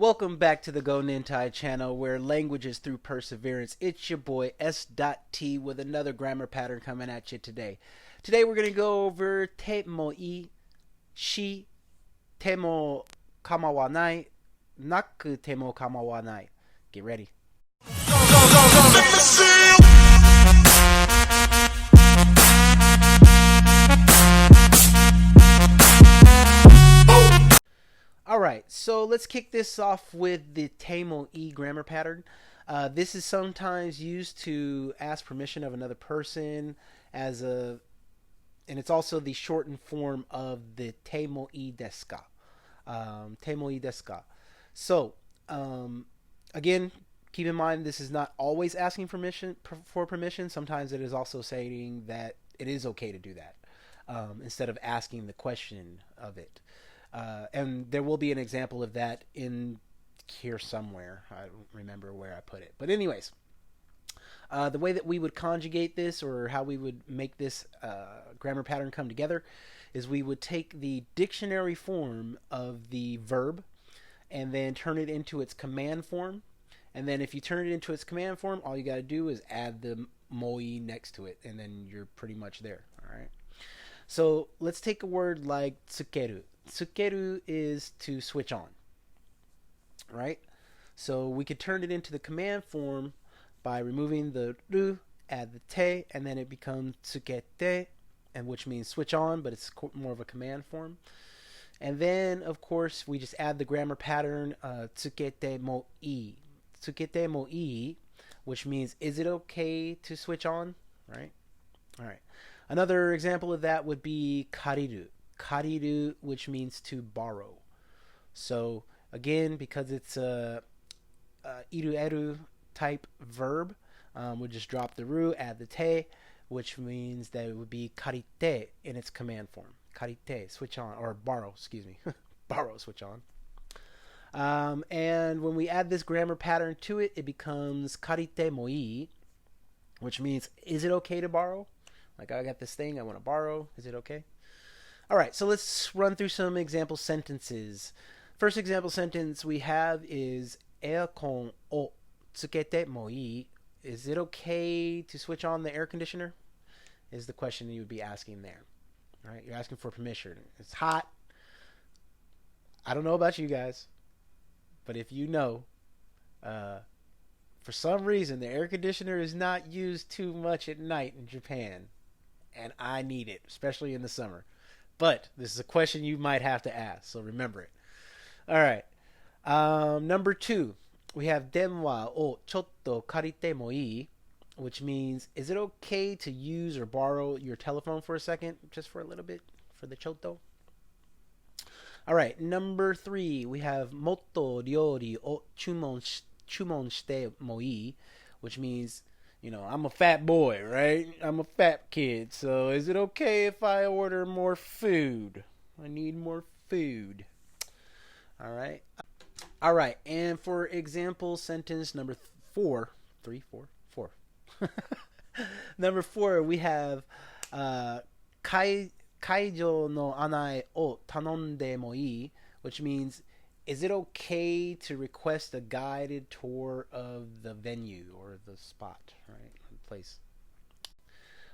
Welcome back to the Go Nintai channel where language is through perseverance. It's your boy S.T with another grammar pattern coming at you today. Today we're going to go over te mo ii, shi, te mo kamawa nai, naku te mo kamawa nai. Get ready. Alright, so let's kick this off with the te mo ii grammar pattern. This is sometimes used to ask permission of another person and it's also the shortened form of the te mo ii desu ka. Te mo ii desu ka. So, again, keep in mind this is not always asking for permission. Sometimes it is also saying that it is okay to do that instead of asking the question of it. And there will be an example of that in here somewhere. I don't remember where I put it. But anyways, the way that we would conjugate this or how we would make this grammar pattern come together is we would take the dictionary form of the verb and then turn it into its command form. And then if you turn it into its command form, all you got to do is add the moi next to it, and then you're pretty much there. All right. So let's take a word like tsukeru. Tsukeru is to switch on, right? So we could turn it into the command form by removing the ru, add the te, and then it becomes tsukete, and which means switch on, but it's more of a command form. And then, of course, we just add the grammar pattern tsukete mo ii. Tsukete mo ii, which means is it okay to switch on, right? All right. Another example of that would be kariru. Kariru, which means to borrow. So again, because it's a iru eru type verb, we'll just drop the ru, add the te, which means that it would be karite in its command form. Karite, switch on, or borrow, excuse me. Borrow, switch on. And when we add this grammar pattern to it, it becomes karite mo ii, which means is it okay to borrow? Like I got this thing I want to borrow. Is it okay? All right, so let's run through some example sentences. First example sentence we have is eikon o tsukete mo ii. Is it okay to switch on the air conditioner? Is the question you would be asking there. All right, you're asking for permission. It's hot. I don't know about you guys, but if you know, for some reason the air conditioner is not used too much at night in Japan, and I need it, especially in the summer. But this is a question you might have to ask, so remember it. All right. Number 2, we have denwa o chotto karite mo ii, which means, is it okay to use or borrow your telephone for a second, just for a little bit, for the chotto? All right. Number 3, we have motto ryori o chumon shite mo ii, which means, you know, I'm a fat boy, right? I'm a fat kid. So is it okay if I order more food? I need more food. All right. All right. And for example, sentence number 4. Number 4, we have Kaijo no anai o tanonde mo ii, which means, is it okay to request a guided tour of the venue or the spot, right? The place.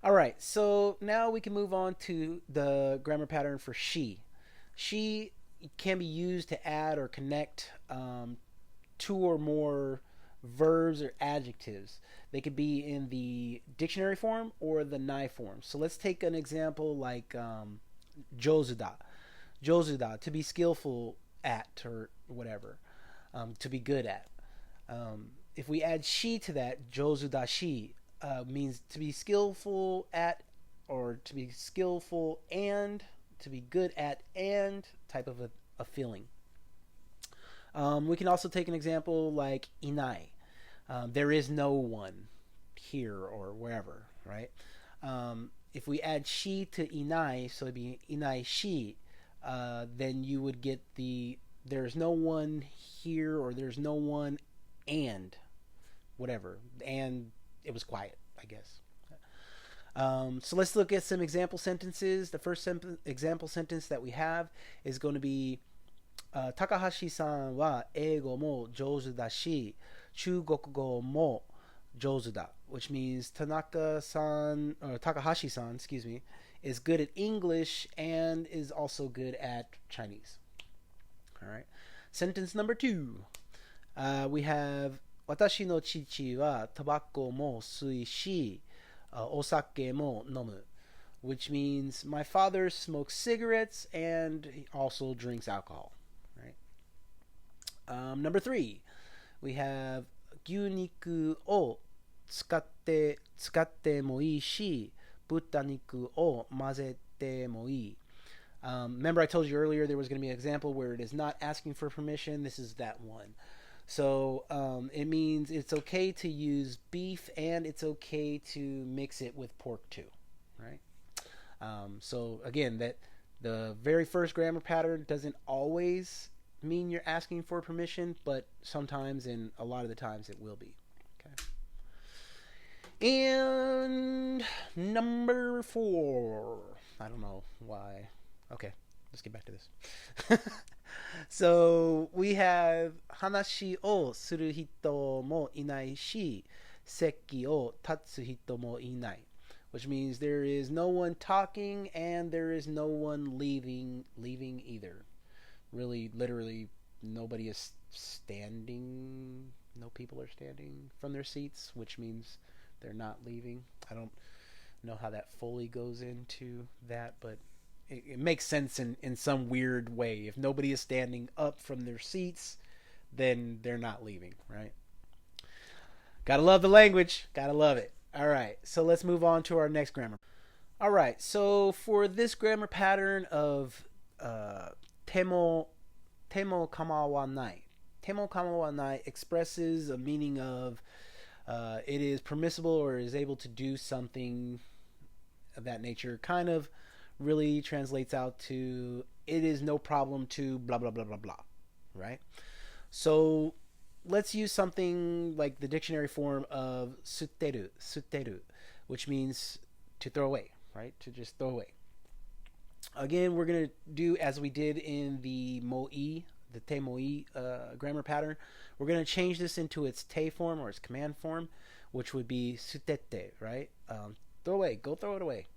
All right, so now we can move on to the grammar pattern for she. She can be used to add or connect 2 or more verbs or adjectives. They could be in the dictionary form or the nai form. So let's take an example like jozu da. Jozu da, to be skillful at or whatever, to be good at. If we add shi to that, jozu da shi means to be skillful at, or to be skillful and, to be good at, and type of a feeling. We can also take an example like inai. There is no one here or wherever, right? If we add shi to inai, so it'd be inai shi, then you would get the there's no one here, or there's no one and whatever, and it was quiet, I guess. So let's look at some example sentences. The first example sentence that we have is going to be 高橋さんは英語も上手だし、中国語も上手だ, which means Tanaka-san, or Takahashi-san, excuse me, is good at English and is also good at Chinese. All right. Sentence number 2. We have 私の父はタバコも吸うし、お酒も飲む, which means my father smokes cigarettes and he also drinks alcohol. Right. Number 3. We have 牛肉を使ってもいいし、豚肉を混ぜてもいい. Remember I told you earlier there was going to be an example where it is not asking for permission. This is that one. So it means it's okay to use beef and it's okay to mix it with pork too, right? So again, that the very first grammar pattern doesn't always mean you're asking for permission, but sometimes and a lot of the times it will be. Okay. And number 4. I don't know why. Okay, let's get back to this. So we have 話をする人もいないし、席を立つ人もいない, which means there is no one talking and there is no one leaving either. Really, literally, nobody is standing. No people are standing from their seats, which means they're not leaving. I don't know how that fully goes into that, but it makes sense in some weird way. If nobody is standing up from their seats, then they're not leaving, right? Gotta love the language. Gotta love it. All right, so let's move on to our next grammar. All right, so for this grammar pattern of ても構わない. ても構わない expresses a meaning of it is permissible or is able to do something of that nature. Kind of really translates out to it is no problem to blah blah blah blah blah, right? So let's use something like the dictionary form of suteru, which means to throw away, right? To just throw away. Again, we're going to do as we did in the moi, the te moi grammar pattern. We're going to change this into its te form or its command form, which would be sutete, right? Throw away, go throw it away.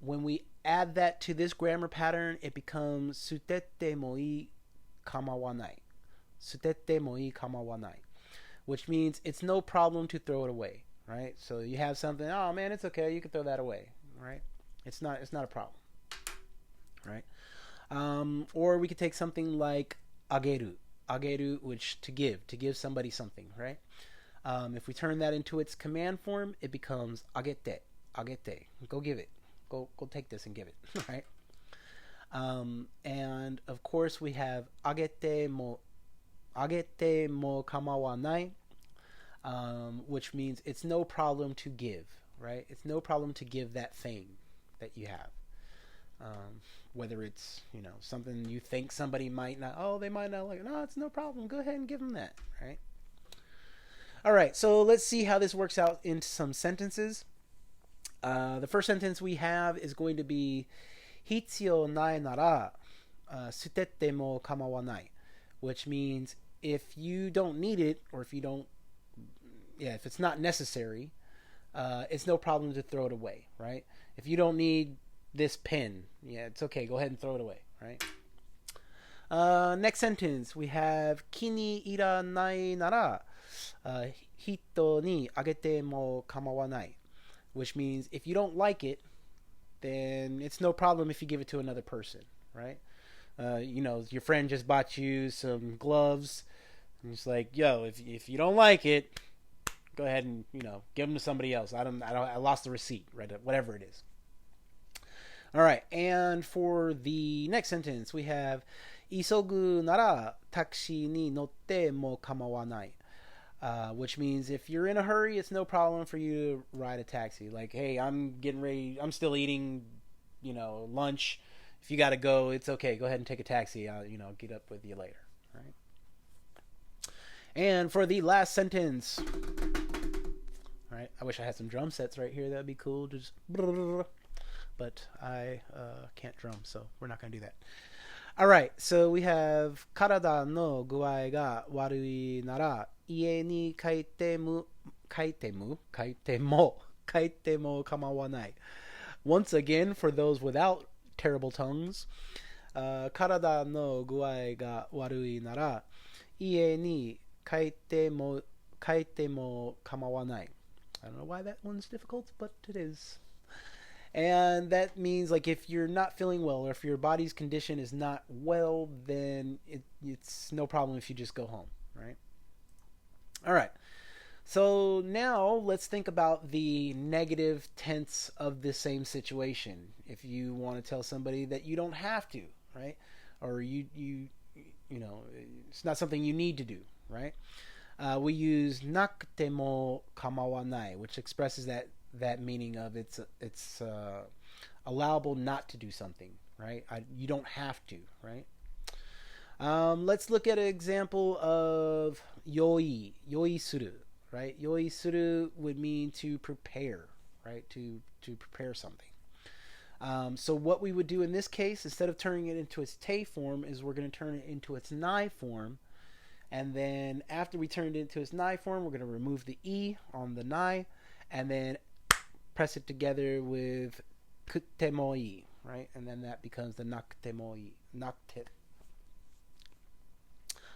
When we add that to this grammar pattern, it becomes sutete moi kamawanai. Sutete moi kamawanai, which means it's no problem to throw it away, right? So you have something, oh man, it's okay, you can throw that away, right? It's not a problem, right? Or we could take something like ageru, which to give somebody something, right? If we turn that into its command form, it becomes agete, go give it, go take this and give it, right? And of course we have agete mo kamawanai, which means it's no problem to give, right? It's no problem to give that thing that you have. Whether it's, something you think somebody might not, they might not like it. No, it's no problem. Go ahead and give them that, right? All right, so let's see how this works out into some sentences. The first sentence we have is going to be hitsuyo nai nara sutete mo kamawanai, which means if you don't need it, or if it's not necessary, it's no problem to throw it away, right? If you don't need this pen, it's okay, go ahead and throw it away, right? Next sentence, we have kini iranai nara hito ni agete mo kamawanai, which means if you don't like it, then it's no problem if you give it to another person, right? Your friend just bought you some gloves, and it's like, yo, if you don't like it, go ahead and give them to somebody else. I lost the receipt, right? Whatever it is. All right, and for the next sentence, we have isogu nara taxi ni notte mo kamawanai, which means if you're in a hurry, it's no problem for you to ride a taxi. Like, hey, I'm getting ready, I'm still eating, lunch. If you got to go, it's okay. Go ahead and take a taxi. I'll, get up with you later, right? And for the last sentence, all right, I wish I had some drum sets right here. That'd be cool. Just, but I can't drum, so we're not going to do that. Alright, so we have 体の具合が悪いなら家に帰っても構わない。Once again, for those without terrible tongues, 体の具合が悪いなら家に帰っても構わない。I don't know why that one's difficult, but it is. And that means like if you're not feeling well or if your body's condition is not well, then it's no problem if you just go home, right? All right. So now let's think about the negative tense of the same situation. If you want to tell somebody that you don't have to, right? Or you know, it's not something you need to do, right? We use なくても構わない, which expresses that meaning of it's allowable not to do something, right? You don't have to, right? Let's look at an example of 用意する, right? 用意する would mean to prepare, right? To prepare something. So what we would do in this case, instead of turning it into its te form, is we're going to turn it into its nai form. And then after we turn it into its nai form, we're going to remove the e on the nai, and then press it together with くてもいい, right? And then that becomes the なくてもいい.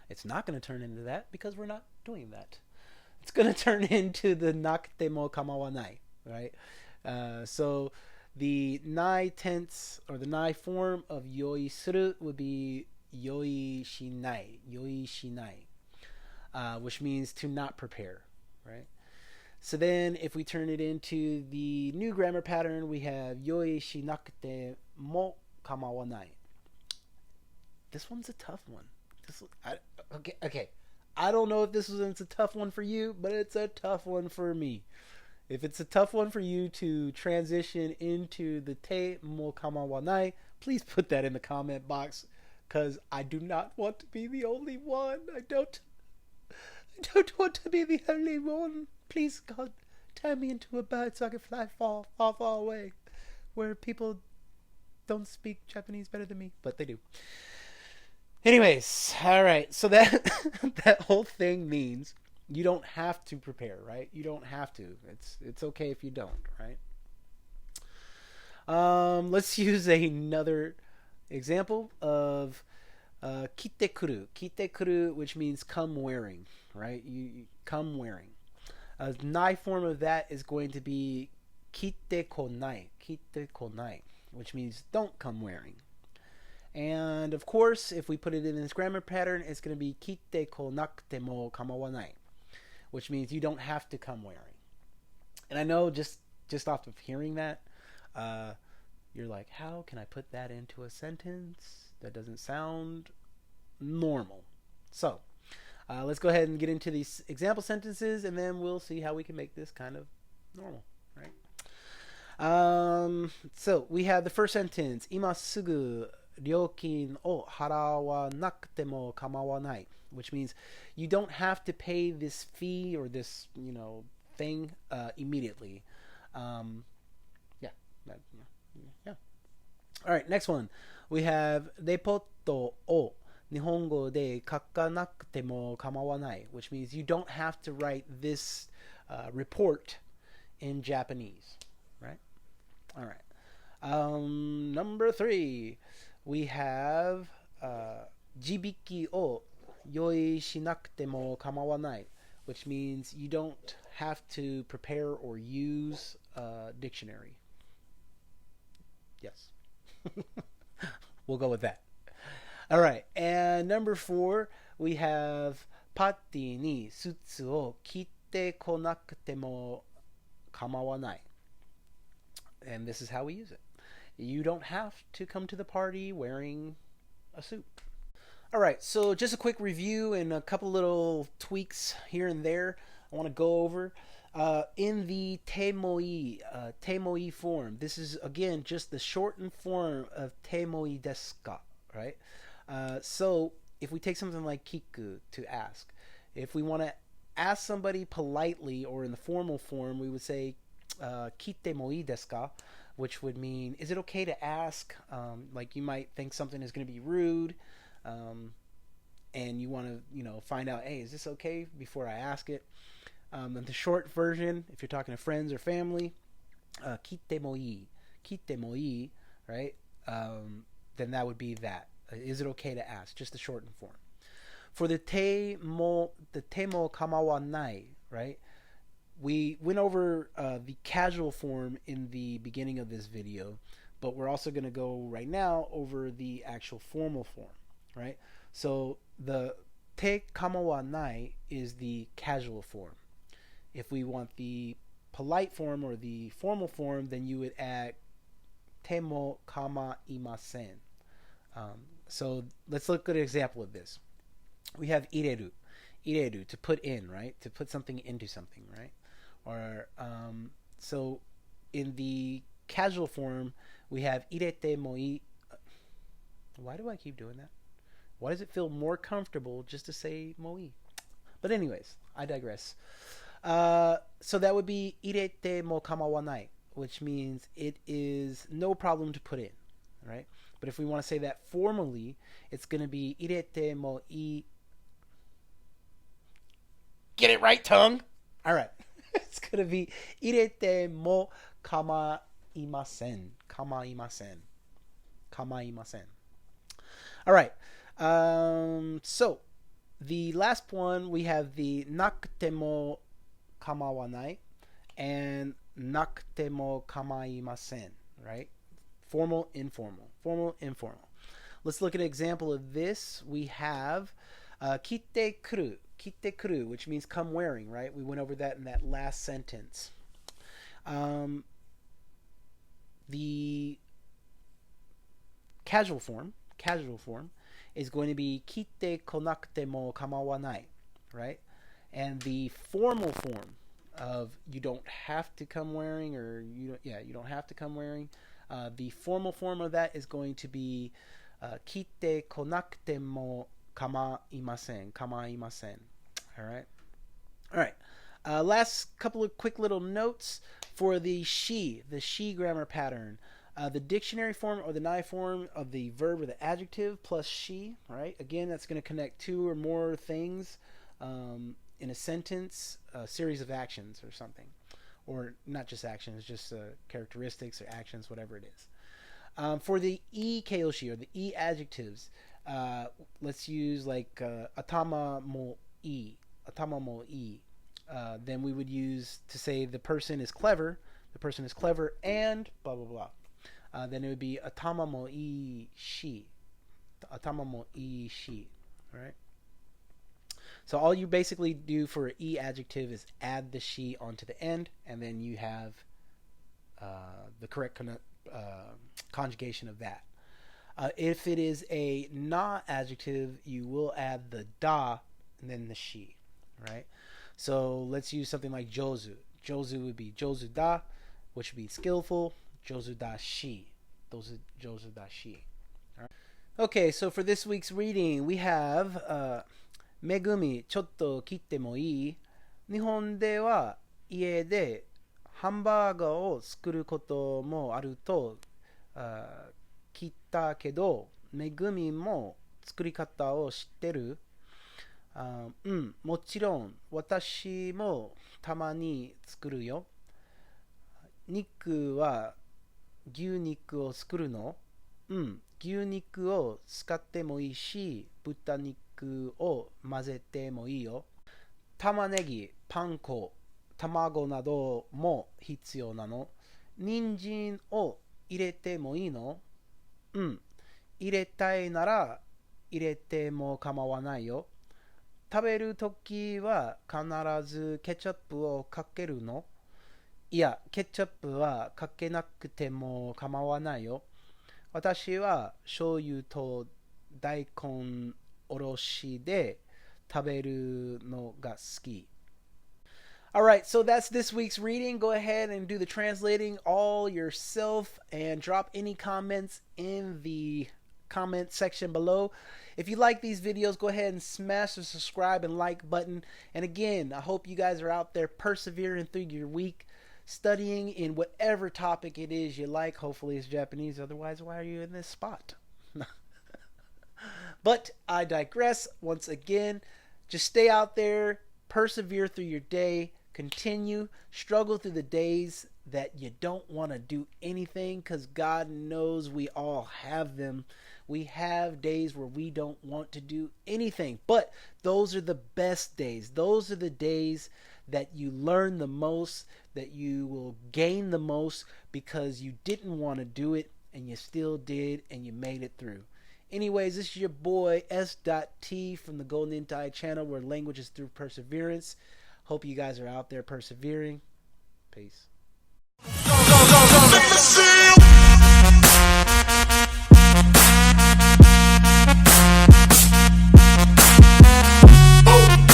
It's not going to turn into that because we're not doing that. It's going to turn into the なくても構わない, right? So the nai tense or the nai form of 用意する would be 用意しない, which means to not prepare, right? So then if we turn it into the new grammar pattern, we have 用意しなくても構わない. This one's a tough one. Okay. I don't know if this one's a tough one for you, but it's a tough one for me. If it's a tough one for you to transition into the te mo kamawanai, please put that in the comment box, because I do not want to be the only one. I don't want to be the only one. Please, God, turn me into a bird so I can fly far, far, far away, where people don't speak Japanese better than me, but they do. Anyways, all right. So that that whole thing means you don't have to prepare, right? You don't have to. It's okay if you don't, right? Let's use another example of 着てくる. 着てくる, which means come wearing, right? You come wearing. A nai form of that is going to be 着てこない, which means don't come wearing. And of course, if we put it in this grammar pattern, it's going to be 着てこなくても構わない, which means you don't have to come wearing. And I know just off of hearing that, you're like, how can I put that into a sentence? That doesn't sound normal. So let's go ahead and get into these example sentences, and then we'll see how we can make this kind of normal, right? So we have the first sentence, 今すぐ料金を払わなくても構わない, which means you don't have to pay this fee or this, thing immediately. Yeah. All right, next one. We have レポートを日本語で書かなくても構わない, which means you don't have to write this report in Japanese, right? All right. Number 3, we have 字引きを用意しなくても構わない, which means you don't have to prepare or use a dictionary. Yes. We'll go with that. All right. And number 4, we have パーティーにスーツを着てこなくても構わない. And this is how we use it. You don't have to come to the party wearing a suit. All right, so just a quick review and a couple little tweaks here and there I want to go over. In the te mo ii form, this is, again, just the shortened form of te mo ii desu ka, right? So if we take something like kiku, to ask, if we want to ask somebody politely or in the formal form, we would say, kite mo ii desu ka, which would mean, is it okay to ask? Like you might think something is going to be rude, and you want to, find out, hey, is this okay before I ask it? And the short version, if you're talking to friends or family, kite mo ii, right? Then that would be that. Is it okay to ask? Just the shortened form. For the te mo kamawanai, right? We went over the casual form in the beginning of this video, but we're also going to go right now over the actual formal form, right? So the te kamawanai is the casual form. If we want the polite form or the formal form, then you would add te mo kamaimasen. So let's look at an example of this. We have ireru, to put in, right? To put something into something, right? Or so in the casual form, we have irete mo ii. Why do I keep doing that? Why does it feel more comfortable just to say mo ii? But anyways, I digress. So that would be irete mo kamawanai, which means it is no problem to put in, right? But if we want to say that formally, it's going to be irete mo ii. Get it right, tongue. All right. It's going to be irete mo kamaimasen. All right. So the last one, we have the nakute mo kamawanai and nakute mo kamaimasen, right? Formal, informal. Formal, informal. Let's look at an example of this. We have kite kuru, which means come wearing, right? We went over that in that last sentence. The casual form is going to be kite konakute mo kamawanai, right? And the formal form of you don't have to come wearing, or you don't have to come wearing. The formal form of that is going to be kite konakute mo kamaimasen. All right. Last couple of quick little notes for the she grammar pattern. The dictionary form or theないーform of the verb or the adjective plus she, right? Again, that's going to connect two or more things in a sentence, a series of actions or something. Or not just actions, just characteristics or actions, whatever it is. For the e keiyoshi or the e adjectives, let's use like atama mo ii. Then we would use to say the person is clever and blah blah blah. Then it would be atama mo ii shi. All right. So all you basically do for an e adjective is add the she onto the end, and then you have the correct conjugation of that. If it is a na adjective, you will add the da and then the she, right? So let's use something like jozu. Jozu would be jozu da, which would be skillful. Jozu da shi. Jozu da shi. All right. Okay, so for this week's reading, we have Megumi, ちょっと切ってもいい? 日本では家でハンバーガーを作ることもあると聞いたけど、めぐみも作り方を知ってる？うん、もちろん私もたまに作るよ。肉は牛肉を作るの？うん、牛肉を使ってもいいし、豚肉を混ぜてもいいよ。玉ねぎ、パン粉、卵なども必要なの？人参を入れてもいいの？うん、入れたいなら入れても構わないよ。食べるときは必ずケチャップをかけるの？いや、ケチャップはかけなくても構わないよ。私は醤油と大根おろしで食べるのが好き。Alright, so that's this week's reading. Go ahead and do the translating all yourself and drop any comments in the comment section below. If you like these videos, go ahead and smash the subscribe and like button. And again, I hope you guys are out there persevering through your week. studying in whatever topic it is you like. Hopefully it's Japanese. Otherwise, why are you in this spot? But I digress. Once again, just stay out there, persevere through your day, continue, struggle through the days that you don't want to do anything, because God knows we all have them. We have days where we don't want to do anything, but those are the best days. Those are the days that you learn the most, that you will gain the most, because you didn't want to do it and you still did and you made it through. Anyways, this is your boy S.T from the Golden Entire channel, where language is through perseverance. Hope you guys are out there persevering. Peace. Go, go, go, go. Let me see you.